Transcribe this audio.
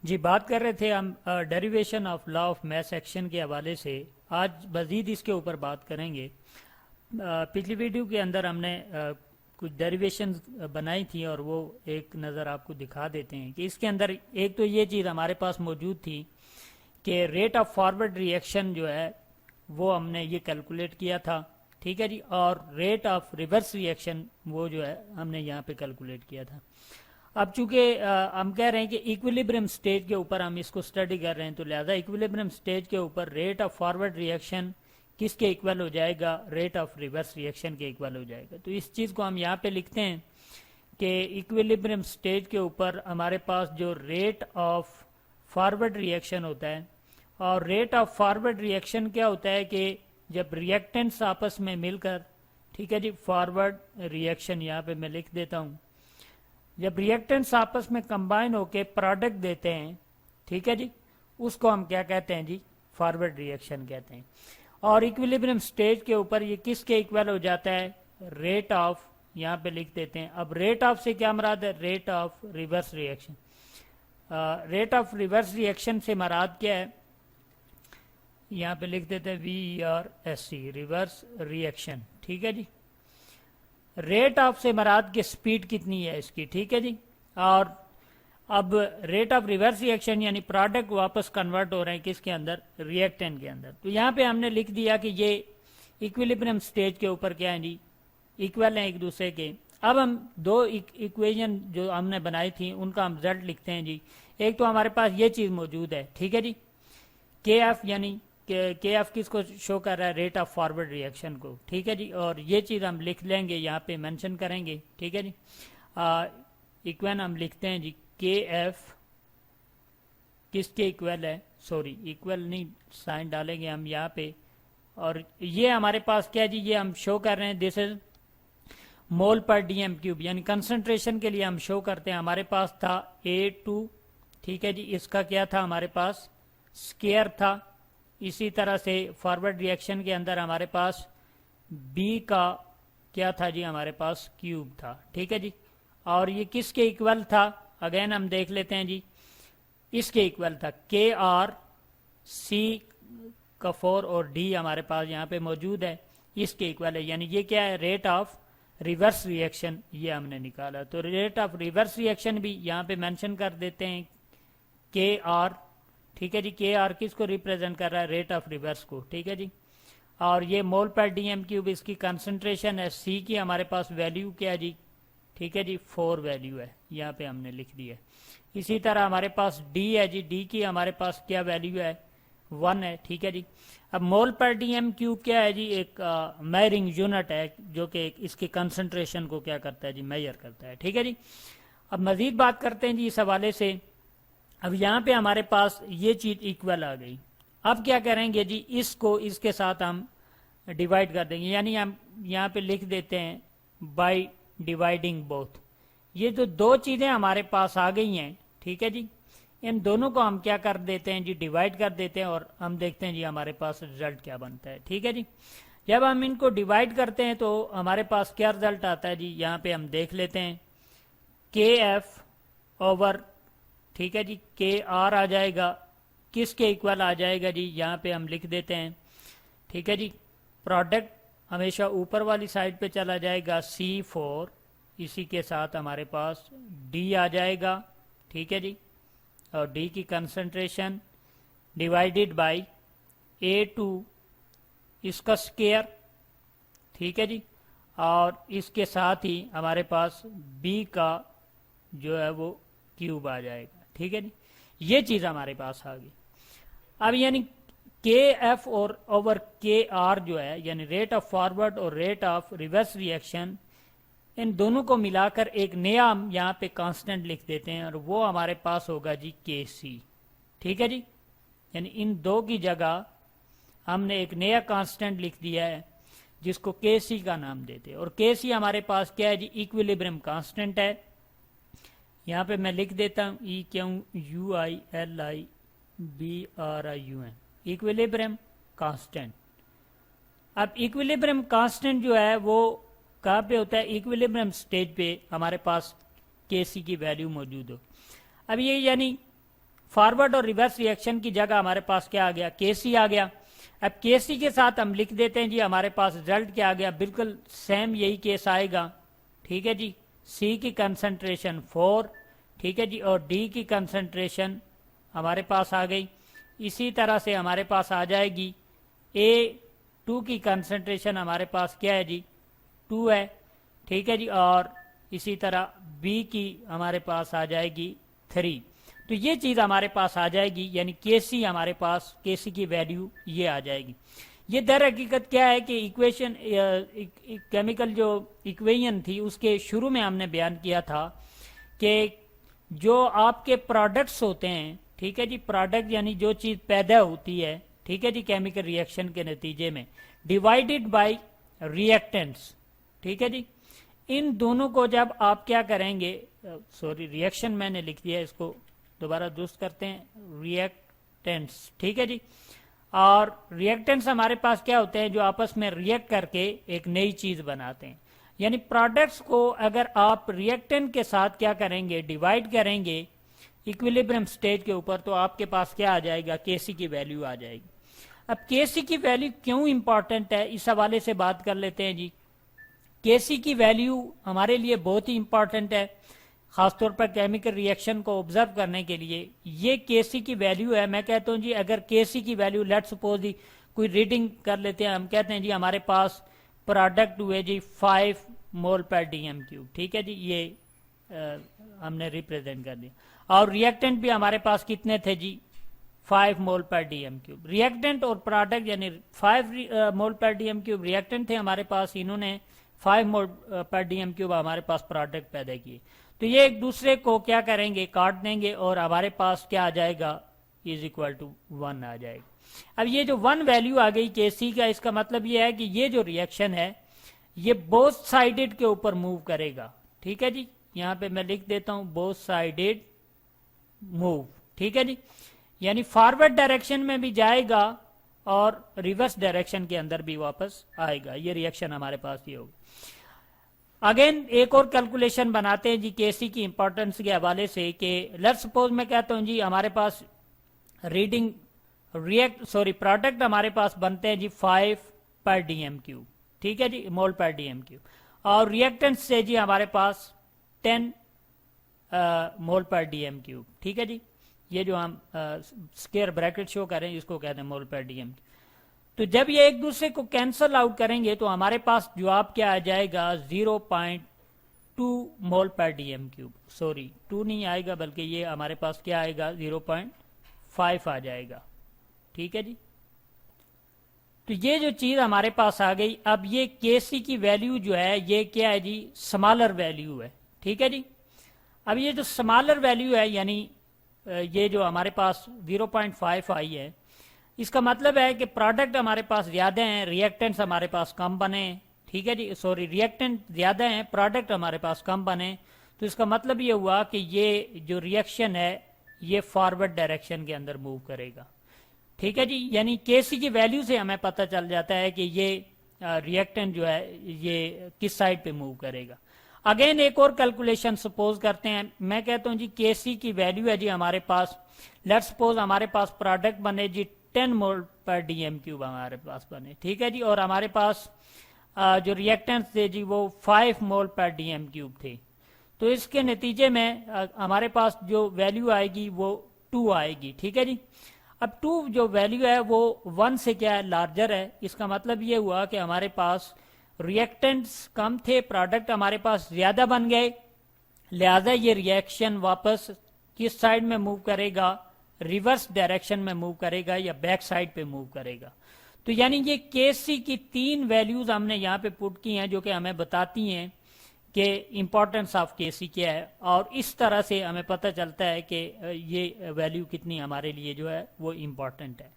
जी, बात कर रहे थे हम derivation of law of mass action के हवाले से। आज मज़ीद इसके ऊपर बात करेंगे। पिछली वीडियो के अंदर हमने कुछ डेरिवेशन बनाई थी और वो एक नज़र आपको दिखा देते हैं कि इसके अंदर एक तो ये चीज़ हमारे पास मौजूद थी कि रेट ऑफ फॉरवर्ड रिएक्शन जो है वो हमने ये कैलकुलेट किया था, ठीक है जी, और रेट ऑफ रिवर्स रिएक्शन वो जो है हमने यहाँ पे कैलकुलेट किया था। अब चूंकि हम कह रहे हैं कि इक्विलिब्रियम स्टेज के ऊपर हम इसको स्टडी कर रहे हैं, तो लिहाजा इक्विलिब्रियम स्टेज के ऊपर रेट ऑफ फॉरवर्ड रिएक्शन किसके इक्वल हो जाएगा? रेट ऑफ रिवर्स रिएक्शन के इक्वल हो जाएगा। तो इस चीज़ को हम यहाँ पे लिखते हैं कि इक्विलिब्रियम स्टेज के ऊपर हमारे पास जो रेट ऑफ फॉरवर्ड रिएक्शन होता है, और रेट ऑफ फॉरवर्ड रिएक्शन क्या होता है कि जब रिएक्टेंट्स आपस में मिलकर, ठीक है जी, फॉरवर्ड रिएक्शन यहाँ पे मैं लिख देता हूँ, जब रिएक्टेंट्स आपस में कंबाइन होके प्रोडक्ट देते हैं, ठीक है जी, उसको हम क्या कहते हैं जी? फॉरवर्ड रिएक्शन कहते हैं। और इक्विलिब्रियम स्टेज के ऊपर ये किसके इक्वल हो जाता है? रेट ऑफ, यहाँ पे लिख देते हैं। अब रेट ऑफ से क्या मराद है? Rate of reverse reaction. Rate of reverse reaction से मराद क्या है? यहाँ पे लिख देते हैं VRSC, रिवर्स रिएक्शन, ठीक है जी। रेट ऑफ से मराद की स्पीड कितनी है इसकी, ठीक है जी। और अब रेट ऑफ रिवर्स रिएक्शन यानी प्रोडक्ट वापस कन्वर्ट हो रहे हैं किसके अंदर? रिएक्टेंट के अंदर। तो यहाँ पे हमने लिख दिया कि ये इक्विलिब्रियम स्टेज के ऊपर क्या है जी? इक्वल हैं एक दूसरे के। अब हम दो इक्वेशन जो हमने बनाई थी उनका हम रिजल्ट लिखते हैं जी। एक तो हमारे पास ये चीज मौजूद है, ठीक है जी, KF, यानी KF किसको शो कर रहा है? रेट ऑफ फॉरवर्ड रिएक्शन को, ठीक है जी। और ये चीज हम लिख लेंगे, यहाँ पे मेंशन करेंगे, ठीक है जी। इक्वेशन हम लिखते हैं जी, KF किसके इक्वल है? सॉरी, इक्वल नहीं, साइन डालेंगे हम यहाँ पे। और ये हमारे पास क्या है जी? ये हम शो कर रहे हैं, दिस इज मोल पर DM³ यानी कंसंट्रेशन के लिए हम शो करते हैं। हमारे पास था A2, ठीक है जी, इसका क्या था हमारे पास? स्केयर था। इसी तरह से फॉरवर्ड रिएक्शन के अंदर हमारे पास B का क्या था जी? हमारे पास क्यूब था, ठीक है जी। और ये किसके इक्वल था? अगेन हम देख लेते हैं जी, इसके इक्वल था। KR C का 4 और D हमारे पास यहाँ पे मौजूद है, इसके इक्वल है। यानी ये क्या है? रेट ऑफ रिवर्स रिएक्शन, ये हमने निकाला। तो रेट ऑफ रिवर्स रिएक्शन भी यहाँ पे मेंशन कर देते हैं, KR, ठीक है जी। KR किसको रिप्रेजेंट कर रहा है? रेट ऑफ रिवर्स को, ठीक है जी। और ये मोल पर DM³ इसकी कंसंट्रेशन है। C की हमारे पास वैल्यू क्या है जी? ठीक है जी, 4 वैल्यू है, यहाँ पे हमने लिख दिया। इसी तरह हमारे पास D है जी, D की हमारे पास क्या वैल्यू है? 1 है, ठीक है जी। अब मोल पर DM³ क्या है जी? एक मेजरिंग यूनिट है जो कि इसकी कंसंट्रेशन को क्या करता है जी? मेजर करता है, ठीक है जी। अब मजीद बात करते हैं जी इस हवाले से। अब यहाँ पे हमारे पास ये चीज इक्वल आ गई। अब क्या करेंगे जी? इसको इसके साथ हम डिवाइड कर देंगे, यानी हम यहाँ पे लिख देते हैं बाय डिवाइडिंग बोथ। ये जो दो चीजें हमारे पास आ गई हैं, ठीक है जी, इन दोनों को हम क्या कर देते हैं जी? डिवाइड कर देते हैं और हम देखते हैं जी हमारे पास रिजल्ट क्या बनता है, ठीक है जी। जब हम इनको डिवाइड करते हैं तो हमारे पास क्या रिजल्ट आता है जी? यहाँ पे हम देख लेते हैं, KF ओवर, ठीक है जी, KR आ जाएगा, किसके इक्वल आ जाएगा जी? यहाँ पे हम लिख देते हैं, ठीक है जी। प्रोडक्ट हमेशा ऊपर वाली साइड पे चला जाएगा, C4, इसी के साथ हमारे पास D आ जाएगा, ठीक है जी। और D की कंसंट्रेशन डिवाइडेड बाय A2 इसका स्केयर, ठीक है जी। और इसके साथ ही हमारे पास B का जो है वो क्यूब आ जाएगा, ठीक है जी। ये चीज हमारे पास आ गई। अब यानी KF और ओवर KR जो है, यानी रेट ऑफ फॉरवर्ड और रेट ऑफ रिवर्स रिएक्शन, इन दोनों को मिलाकर एक नया हम यहाँ पे कांस्टेंट लिख देते हैं और वो हमारे पास होगा जी KC, ठीक है जी। यानी इन दो की जगह हमने एक नया कांस्टेंट लिख दिया है जिसको KC का नाम देते हैं। और KC हमारे पास क्या है जी? इक्विलिब्रियम कांस्टेंट है। यहाँ पे मैं लिख देता हूँ EQUILIBRIUN, इक्विलिब्रियम कांस्टेंट। अब इक्विलिब्रियम कांस्टेंट जो है वो कहाँ पे होता है? इक्विलिब्रियम स्टेज पे हमारे पास KC की वैल्यू मौजूद हो। अब ये यानी फॉरवर्ड और रिवर्स रिएक्शन की जगह हमारे पास क्या आ गया, केसी आ गया। अब केसी के साथ हम लिख देते हैं जी हमारे पास रिजल्ट क्या आ गया, बिल्कुल सेम यही केस आएगा। ठीक है जी, सी की कंसंट्रेशन 4, ठीक है जी, और डी की कंसंट्रेशन हमारे पास आ गई। इसी तरह से हमारे पास आ जाएगी A2 की कंसंट्रेशन हमारे पास क्या है जी, 2 है। ठीक है जी, और इसी तरह बी की हमारे पास आ जाएगी 3। तो ये चीज़ हमारे पास आ जाएगी, यानी केसी हमारे पास, केसी की वैल्यू ये आ जाएगी। ये दर हकीकत क्या है कि इक्वेशन केमिकल जो इक्वेशन थी उसके शुरू में हमने बयान किया था कि जो आपके प्रोडक्ट्स होते हैं, ठीक है जी, प्रोडक्ट यानी जो चीज़ पैदा होती है, ठीक है जी, केमिकल रिएक्शन के नतीजे में, डिवाइडेड बाय रिएक्टेंट्स। ठीक है जी, इन दोनों को जब आप क्या करेंगे, सॉरी रिएक्शन मैंने लिख दिया, इसको दोबारा दुरुस्त करते हैं, रिएक्टेंट्स। ठीक है जी, और रिएक्टेंट्स हमारे पास क्या होते हैं, जो आपस में रिएक्ट करके एक नई चीज बनाते हैं। यानी प्रोडक्ट्स को अगर आप रिएक्टेंट के साथ क्या करेंगे, डिवाइड करेंगे इक्विलिब्रियम स्टेज के ऊपर, तो आपके पास क्या आ जाएगा, केसी की वैल्यू आ जाएगी। अब केसी की वैल्यू क्यों इंपॉर्टेंट है, इस हवाले से बात कर लेते हैं जी। केसी की वैल्यू हमारे लिए बहुत ही इंपॉर्टेंट है, खासतौर पर केमिकल रिएक्शन को ऑब्जर्व करने के लिए। ये केसी की वैल्यू है। मैं कहता हूँ जी अगर केसी की वैल्यू, लेट्स सपोज जी कोई रीडिंग कर लेते हैं, हम कहते हैं जी हमारे पास प्रोडक्ट हुए जी 5 मोल पर डीएम क्यूब। ठीक है जी, ये हमने रिप्रेजेंट कर दिया। और रिएक्टेंट भी हमारे पास कितने थे जी, 5 मोल पर डीएम क्यूब। रिएक्टेंट और प्रोडक्ट यानी 5 मोल पर डीएम क्यूब रिएक्टेंट थे हमारे पास, इन्होंने 5 मोल पर डीएम क्यूब हमारे पास प्रोडक्ट पैदा किए। तो ये एक दूसरे को क्या करेंगे, काट देंगे, और हमारे पास क्या आ जाएगा, इज इक्वल टू 1 आ जाएगा। अब ये जो 1 वैल्यू आ गई केसी का, इसका मतलब ये है कि ये जो रिएक्शन है ये बोथ साइडेड के ऊपर मूव करेगा। ठीक है जी, यहाँ पे मैं लिख देता हूं बोथ साइडेड मूव। ठीक है जी, यानी फॉरवर्ड डायरेक्शन में भी जाएगा और रिवर्स डायरेक्शन के अंदर भी वापस आएगा। ये रिएक्शन हमारे पास ये होगी। अगेन एक और कैलकुलेशन बनाते हैं जी केसी की इंपॉर्टेंस के हवाले से, कि लेट्स सपोज मैं कहता हूं जी हमारे पास रीडिंग प्रोडक्ट हमारे पास बनते हैं जी 5 पर डीएम क्यूब। ठीक है जी, मोल पर डीएम क्यूब, और रिएक्टेंट से जी हमारे पास 10 मोल पर डीएम क्यूब। ठीक है जी, ये जो हम स्क्वायर ब्रैकेट शो करें इसको कहते हैं मोल पर डीएम। तो जब ये एक दूसरे को कैंसल आउट करेंगे तो हमारे पास जवाब क्या आ जाएगा, 0.2 मोल पर डीएम क्यूब। सॉरी 2 नहीं आएगा, बल्कि ये हमारे पास क्या आएगा, 0.5 आ जाएगा। ठीक है जी, तो ये जो चीज हमारे पास आ गई। अब ये केसी की वैल्यू जो है ये क्या है जी, स्मॉलर वैल्यू है। ठीक है जी, अब ये जो स्मॉलर वैल्यू है, यानी ये जो हमारे पास 0.5 आई है, इसका मतलब है कि प्रोडक्ट हमारे पास ज्यादा हैं, रिएक्टेंट्स हमारे पास कम बने। ठीक है जी, सॉरी रिएक्टेंट ज्यादा हैं, प्रोडक्ट हमारे पास कम बने। तो इसका मतलब ये हुआ कि ये जो रिएक्शन है ये फॉरवर्ड डायरेक्शन के अंदर मूव करेगा। ठीक है जी, यानी केसी की वैल्यू से हमें पता चल जाता है कि ये रिएक्टेंट जो है ये किस साइड पे मूव करेगा। अगेन एक और कैलकुलेशन सपोज करते हैं। मैं कहता हूं जी केसी की वैल्यू है जी हमारे पास, लेट्स सपोज हमारे पास प्रोडक्ट बने जी 10 मोल पर डीएम क्यूब हमारे पास बने। ठीक है जी, और हमारे पास जो रिएक्टेंट्स थे जी वो 5 मोल पर डीएम क्यूब थे। तो इसके नतीजे में हमारे पास जो वैल्यू आएगी वो 2 आएगी। ठीक है जी, अब 2 जो वैल्यू है वो 1 से क्या है, लार्जर है। इसका मतलब ये हुआ कि हमारे पास रिएक्टेंट्स कम थे, प्रोडक्ट हमारे पास ज्यादा बन गए, लिहाजा ये रिएक्शन वापस किस साइड में मूव करेगा, रिवर्स डायरेक्शन में मूव करेगा या बैक साइड पे मूव करेगा। तो यानी ये केसी की 3 वैल्यूज हमने यहाँ पे पुट की हैं जो कि हमें बताती हैं कि इंपॉर्टेंस ऑफ केसी क्या है, और इस तरह से हमें पता चलता है कि ये वैल्यू कितनी हमारे लिए जो है वो इम्पोर्टेंट है।